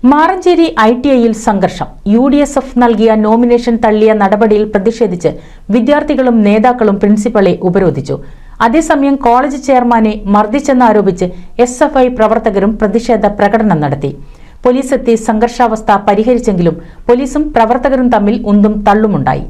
മാറഞ്ചേരി ITIയിൽ സംഘർഷം. UDSF നൽകിയ nomination തള്ളിയ നടപടിയിൽ പ്രതിഷേധിച്ച് വിദ്യാർത്ഥികളും നേതാക്കളും പ്രിൻസിപ്പളെ ഉപരോധിച്ചു. അതേസമയം കോളേജ് ചെയർമാനെ മർദ്ദിച്ചെന്നാരോപിച്ച് SFI പ്രവർത്തകരും പ്രതിഷേധ പ്രകടനം നടത്തി. പോലീസെത്തി സംഘർഷാവസ്ഥ പരിഹരിച്ചെങ്കിലും പോലീസും പ്രവർത്തകരും തമ്മിൽ ഉന്തും തള്ളുമുണ്ടായി.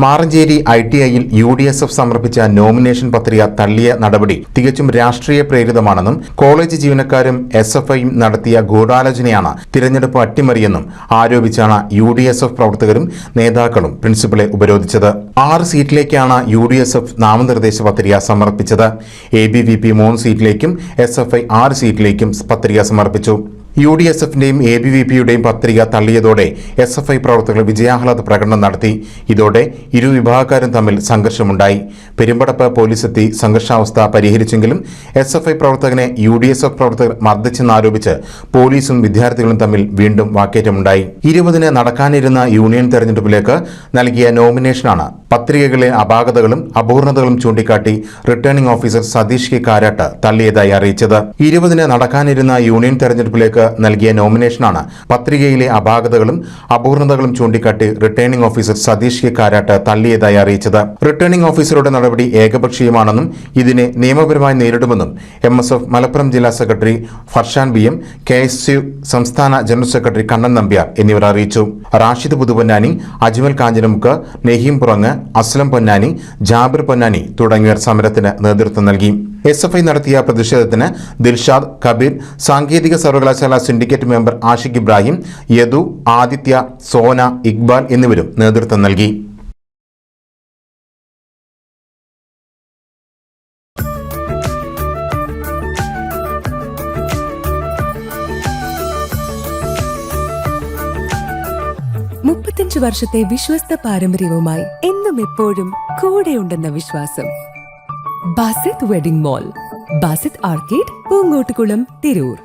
മാറഞ്ചേരി ITIയിൽ UDSF സമർപ്പിച്ച നോമിനേഷൻ പത്രിക തള്ളിയ നടപടി തികച്ചും രാഷ്ട്രീയ പ്രേരിതമാണെന്നും കോളേജ് ജീവനക്കാരും SFIയും നടത്തിയ ഗൂഢാലോചനയാണ് തിരഞ്ഞെടുപ്പ് അട്ടിമറിയെന്നും ആരോപിച്ചാണ് UDSF പ്രവർത്തകരും നേതാക്കളും പ്രിൻസിപ്പളെ ഉപരോധിച്ചത്. 6 സീറ്റിലേക്കാണ് UDSF നാമനിർദ്ദേശ പത്രിക സമർപ്പിച്ചത്. ABVP 3 സീറ്റിലേക്കും SFI 6 സീറ്റിലേക്കും പത്രിക സമർപ്പിച്ചു. UDSFന്റെയും ABVPയുടെയും പത്രിക തള്ളിയതോടെ SFI പ്രവർത്തകർ വിജയാഹ്ലാദ പ്രകടനം നടത്തി. ഇതോടെ ഇരു വിഭാഗക്കാരും തമ്മിൽ സംഘർഷമുണ്ടായി. പെരുമ്പടപ്പ് പോലീസെത്തി സംഘർഷാവസ്ഥ പരിഹരിച്ചെങ്കിലും SFI പ്രവർത്തകനെ UDSF പ്രവർത്തകർ മർദ്ദിച്ചെന്നാരോപിച്ച് പോലീസും വിദ്യാർത്ഥികളും തമ്മിൽ വീണ്ടും വാക്കേറ്റമുണ്ടായി. 20-ന് നടക്കാനിരുന്ന യൂണിയൻ തെരഞ്ഞെടുപ്പിലേക്ക് നൽകിയ നോമിനേഷനാണ് പത്രികകളിലെ അപാകതകളും അപൂർണതകളും ചൂണ്ടിക്കാട്ടി returning officer Satish K Karat തള്ളിയതായി അറിയിച്ചത്. 20-ന് നടക്കാനിരുന്ന യൂണിയൻ തെരഞ്ഞെടുപ്പിലേക്ക് നൽകിയ നോമിനേഷനാണ് പത്രികയിലെ അപാകതകളും അപൂർണതകളും ചൂണ്ടിക്കാട്ടി returning officer Satish K Karat തള്ളിയതായി അറിയിച്ചത്. റിട്ടേണിംഗ് ഓഫീസറുടെ നടപടി ഏകപക്ഷീയമാണെന്നും ഇതിനെ നിയമപരമായി നേരിടുമെന്നും MSF മലപ്പുറം ജില്ലാ സെക്രട്ടറി ഫർഷാൻ BM, KSU സംസ്ഥാന ജനറൽ സെക്രട്ടറി കണ്ണൻ നമ്പ്യാർ എന്നിവർ അറിയിച്ചു. റാഷിദ് പുതുപൊന്നാനി, അജ്മൽ കാഞ്ഞിരമുക്ക്, നെഹീം പുറങ്ങ്, അസ്ലം പൊന്നാനി, ജാബിർ പൊന്നാനി തുടങ്ങിയവർ സമരത്തിന് നേതൃത്വം നൽകി. SFI നടത്തിയ പ്രതിഷേധത്തിന് ദിൽഷാദ്, കബീർ, സാങ്കേതിക സർവകലാശാല സിൻഡിക്കേറ്റ് മെമ്പർ ആഷിഖ് ഇബ്രാഹിം, യദു, ആദിത്യ, സോന, ഇക്ബാൽ എന്നിവരും നേതൃത്വം നൽകി. വർഷത്തെ വിശ്വസ്ത പാരമ്പര്യവുമായി എന്നും എപ്പോഴും കൂടെയുണ്ടെന്ന വിശ്വാസം. Basith wedding mall, Basith arcade, Poongottukulam, Tirur.